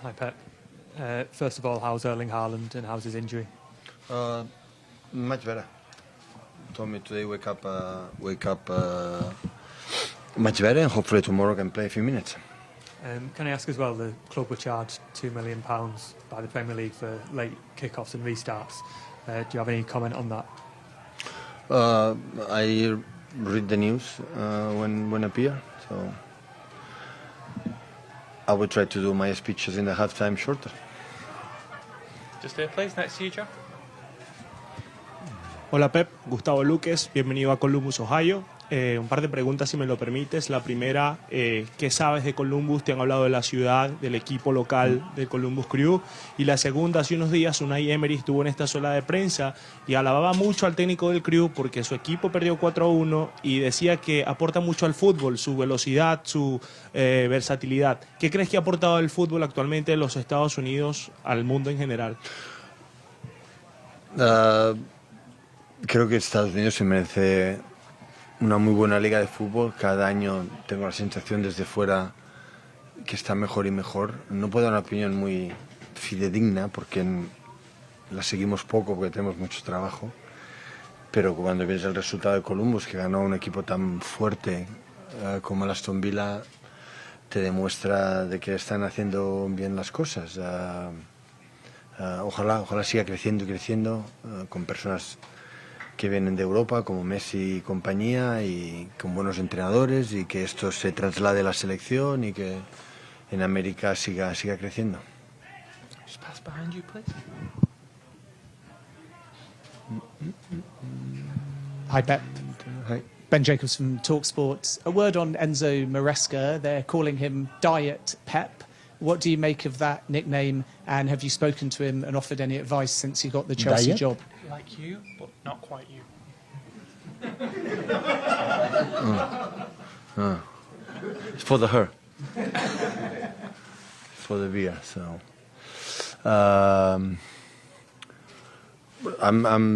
Hi, Pep. First of all, how's Erling Haaland and how's his injury? Much better. Told me today wake up much better, and hopefully tomorrow can play a few minutes. Can I ask as well, the club were charged £2 million by the Premier League for late kickoffs and restarts. Do you have any comment on that? I read the news when appear, so I will try to do my speeches in the halftime shorter. Just here, please, next to you, Joe. Hola Pep, Gustavo Luques, bienvenido a Columbus, Ohio. Un par de preguntas si me lo permites. La primera, ¿qué sabes de Columbus? Te han hablado de la ciudad, del equipo local del Columbus Crew. Y la segunda, hace unos días Unai Emery estuvo en esta sala de prensa y alababa mucho al técnico del Crew porque su equipo perdió 4-1 y decía que aporta mucho al fútbol, su velocidad, su versatilidad. ¿Qué crees que ha aportado el fútbol actualmente en los Estados Unidos al mundo en general? Creo que Estados Unidos se merece una muy buena liga de fútbol. Cada año tengo la sensación desde fuera que está mejor y mejor. No puedo dar una opinión muy fidedigna porque la seguimos poco porque tenemos mucho trabajo. Pero cuando ves el resultado de Columbus, que ganó un equipo tan fuerte como el Aston Villa, te demuestra de que están haciendo bien las cosas. Ojalá siga creciendo y creciendo con personas que vienen de Europa, como Messi y compañía, y con buenos entrenadores, y que esto se traslade a la selección y que en América siga creciendo. Just pass behind you, please. Hi, Pep. Hi. Ben Jacobs from TalkSport. A word on Enzo Maresca. They're calling him Diet Pep. What do you make of that nickname, and have you spoken to him and offered any advice since he got the Chelsea Diet? job? Like you, but not quite you. It's for her. It's for the beer. So I'm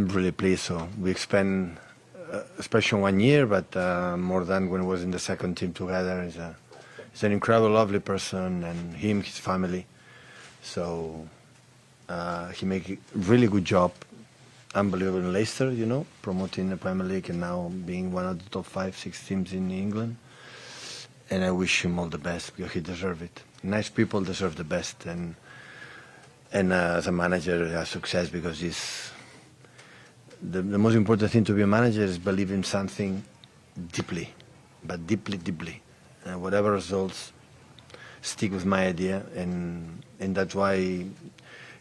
really pleased. So we spent especially 1 year, but more than when we was in the second team together. He's an incredible, lovely person, and his family. So he make a really good job. Unbelievable in Leicester, promoting the Premier League and now being one of the top 5-6 teams in England. And I wish him all the best because he deserves it. Nice people deserve the best, and as a manager, he has success because the most important thing to be a manager is believe in something deeply, but deeply. And whatever results, stick with my idea, and that's why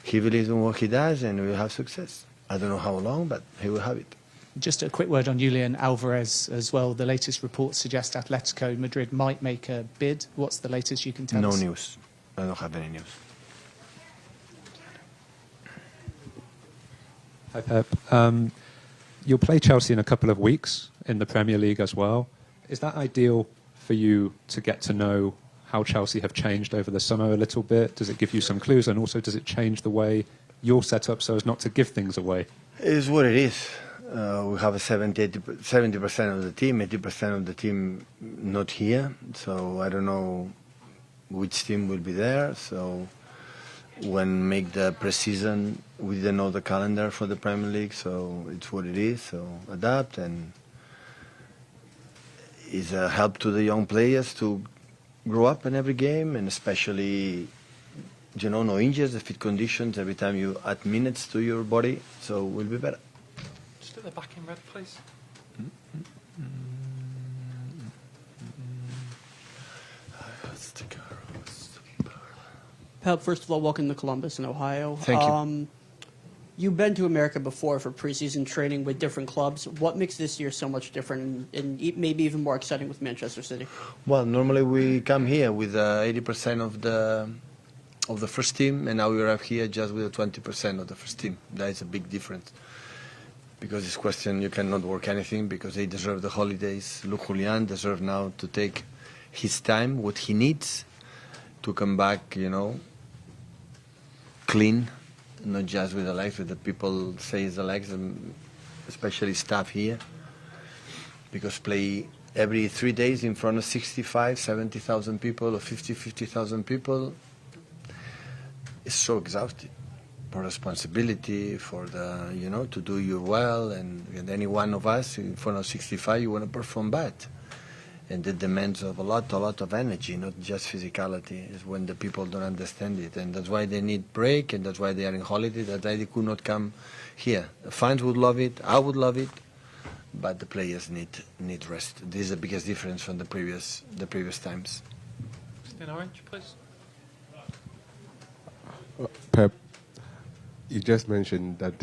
he believes in what he does, and we will have success. I don't know how long, but he will have it. Just a quick word on Julian Alvarez as well. The latest reports suggest Atletico Madrid might make a bid. What's the latest you can tell us? No news. I don't have any news. Hi, Pep. You'll play Chelsea in a couple of weeks in the Premier League as well. Is that ideal for you to get to know how Chelsea have changed over the summer a little bit? Does it give you some clues? And also, does it change the way you're set up so as not to give things away? It is what it is. We have a 70% of the team, 80% of the team not here. So I don't know which team will be there. So when make the pre-season, we didn't know the calendar for the Premier League. So it's what it is. So adapt, and it's a help to the young players to grow up in every game, and especially, no injuries, the fit conditions, every time you add minutes to your body, so we'll be better. Just at the back in red, please. Pep, first of all, welcome to Columbus in Ohio. Thank you. You've been to America before for preseason training with different clubs. What makes this year so much different and maybe even more exciting with Manchester City? Well, normally we come here with 80% of the first team, and now we arrive here just with 20% of the first team. That is a big difference. Because this question, you cannot work anything because they deserve the holidays. Look, Julian deserves now to take his time, what he needs, to come back, clean. Not just with the legs, but the people say it's the legs, and especially staff here, because play every 3 days in front of 65, 70,000 people or 50,000 people. is so exhausted. For responsibility, for the to do you well, and any one of us in front of 65, you want to perform bad, and it demands of a lot of energy, not just physicality. Is when the people don't understand it, and that's why they need break, and that's why they are in holiday. That's why they could not come here. The fans would love it, I would love it, but the players need rest. This is the biggest difference from the previous times. In orange, please. Pep, you just mentioned that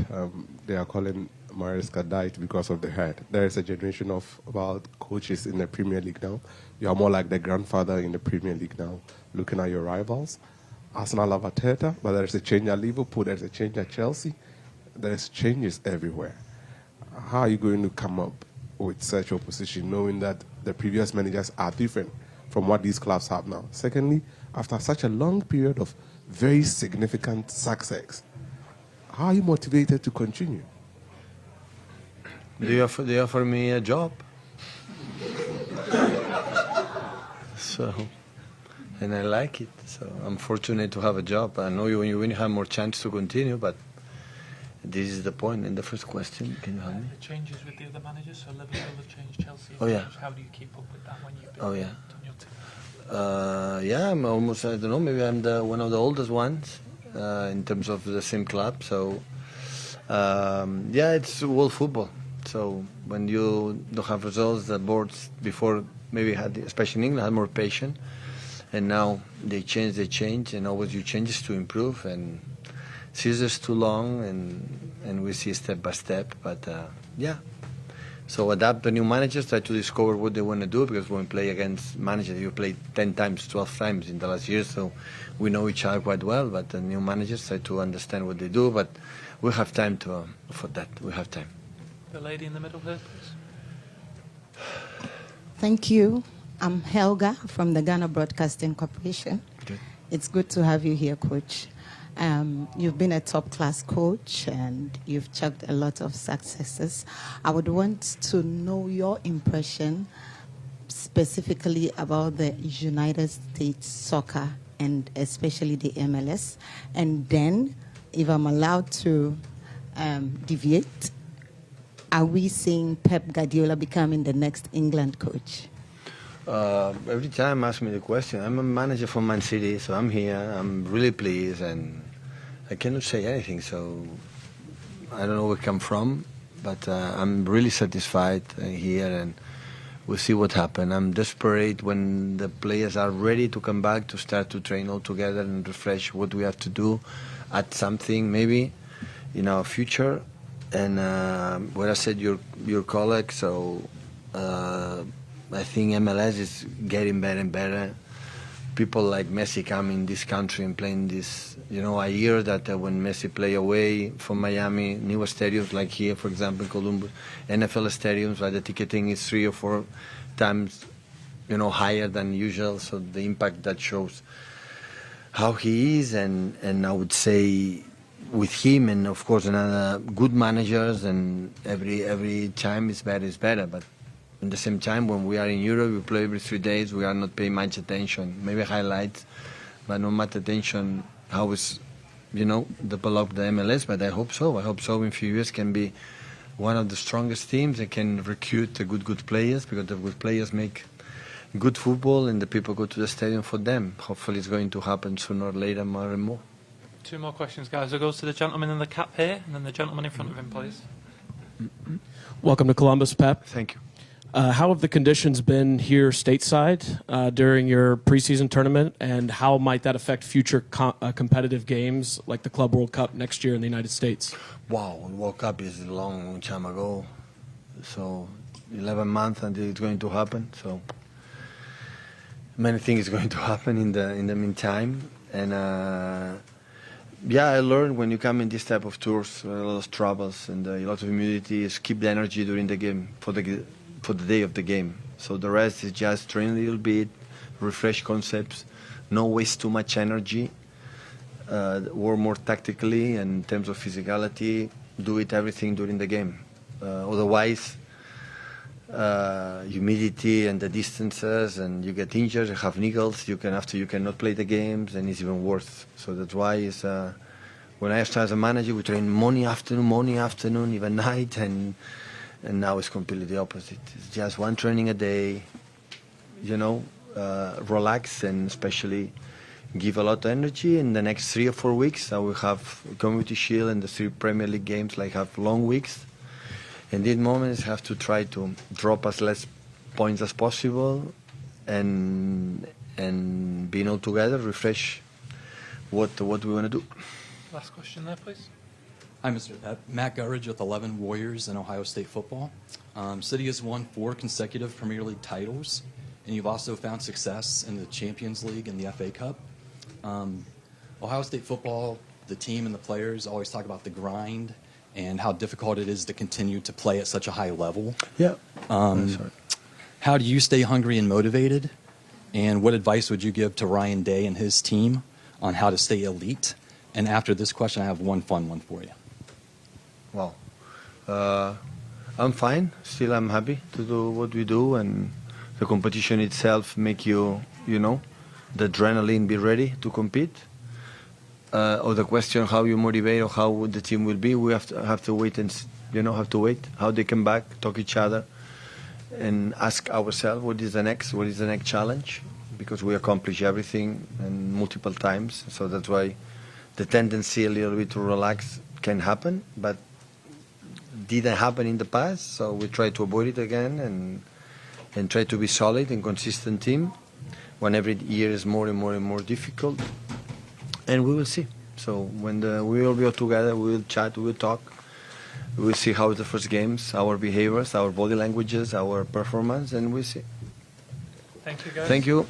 they are calling Maresca Diet because of the head. There is a generation of about coaches in the Premier League now. You are more like the grandfather in the Premier League now, looking at your rivals. Arsenal have Arteta, but there is a change at Liverpool, there is a change at Chelsea. There is changes everywhere. How are you going to come up with such opposition, knowing that the previous managers are different from what these clubs have now? Secondly, after such a long period of very significant success, how are you motivated to continue? They offer me a job. So, and I like it. So I'm fortunate to have a job. I know when you win, you have more chance to continue, but this is the point. In the first question, can you help me? The changes with the other managers, so Liverpool have changed, Chelsea. Oh, yeah. How do you keep up with that when you've been Oh, yeah. on your team? Yeah, I'm almost, I don't know, maybe I'm one of the oldest ones in terms of the same club. So, yeah, it's world football. So when you don't have results, the boards before maybe had, especially in England, had more patience. And now they change, and always you changes to improve. And seasons too long, and we see step by step. But, yeah. So adapt the new managers, try to discover what they want to do, because when we play against managers, you play 10 times, 12 times in the last year, so we know each other quite well, but the new managers try to understand what they do, but we have time for that. We have time. The lady in the middle here, please. Thank you. I'm Helga from the Ghana Broadcasting Corporation. Good. It's good to have you here, Coach. You've been a top-class coach, and you've chugged a lot of successes. I would want to know your impression specifically about the United States soccer, and especially the MLS. And then, if I'm allowed to deviate, are we seeing Pep Guardiola becoming the next England coach? Every time ask me the question, I'm a manager for Man City, so I'm here. I'm really pleased, and I cannot say anything. So I don't know where I come from, but I'm really satisfied here, and we'll see what happens. I'm desperate when the players are ready to come back to start to train all together and refresh what we have to do, add something maybe in our future. And what I said, your colleague, so. I think MLS is getting better and better. People like Messi come in this country and playing this. I hear that when Messi play away from Miami, newer stadiums like here, for example, Columbus, NFL stadiums, where the ticketing is 3 or 4 times, higher than usual. So the impact that shows how he is, and I would say with him, and of course another good managers, and every time is better, but. At the same time, when we are in Europe, we play every 3 days. We are not paying much attention, maybe highlights, but not much attention how is, develop the MLS. But I hope so. I hope so. In a few years, can be one of the strongest teams. They can recruit the good players, because the good players make good football, and the people go to the stadium for them. Hopefully, it's going to happen sooner or later, more and more. 2 more questions, guys. It goes to the gentleman in the cap here, and then the gentleman in front of him, please. Welcome to Columbus, Pep. Thank you. How have the conditions been here stateside during your preseason tournament, and how might that affect future competitive games like the Club World Cup next year in the United States? Wow, the World Cup is a long time ago, so 11 months until it's going to happen. So many things are going to happen in the meantime, and yeah, I learned when you come in this type of tours, a lot of troubles and a lot of humidity, is keep the energy during the game for the day of the game. So the rest is just train a little bit, refresh concepts, no waste too much energy, work more tactically, and in terms of physicality, do everything during the game. Otherwise, humidity and the distances, and you get injured, you have niggles, you cannot play the games, and it's even worse. So that's why when I started as a manager, we train morning, afternoon, even night, and now it's completely the opposite. It's just one training a day, relax, and especially give a lot of energy. In the next 3 or 4 weeks, I will have Community Shield and the 3 Premier League games, have long weeks. In these moments, have to try to drop as less points as possible, and being all together, refresh what we want to do. Last question there, please. Hi, Mr. Pep. Matt Gurridge with 11 Warriors in Ohio State football. City has won 4 consecutive Premier League titles, and you've also found success in the Champions League and the FA Cup. Ohio State football, the team and the players always talk about the grind and how difficult it is to continue to play at such a high level. Yeah. How do you stay hungry and motivated? And what advice would you give to Ryan Day and his team on how to stay elite? And after this question, I have one fun one for you. Wow. I'm fine. Still, I'm happy to do what we do, and the competition itself make you, the adrenaline, be ready to compete. Or the question how you motivate or how the team will be, we have to wait and have to wait. How they come back, talk each other, and ask ourselves what is the next challenge, because we accomplish everything and multiple times. So that's why the tendency a little bit to relax can happen, but didn't happen in the past. So we try to avoid it again and try to be solid and consistent team when every year is more and more and more difficult. And we will see. So when we will be all together, we will chat, we will talk. We will see how the first games, our behaviors, our body languages, our performance, and we'll see. Thank you, guys. Thank you.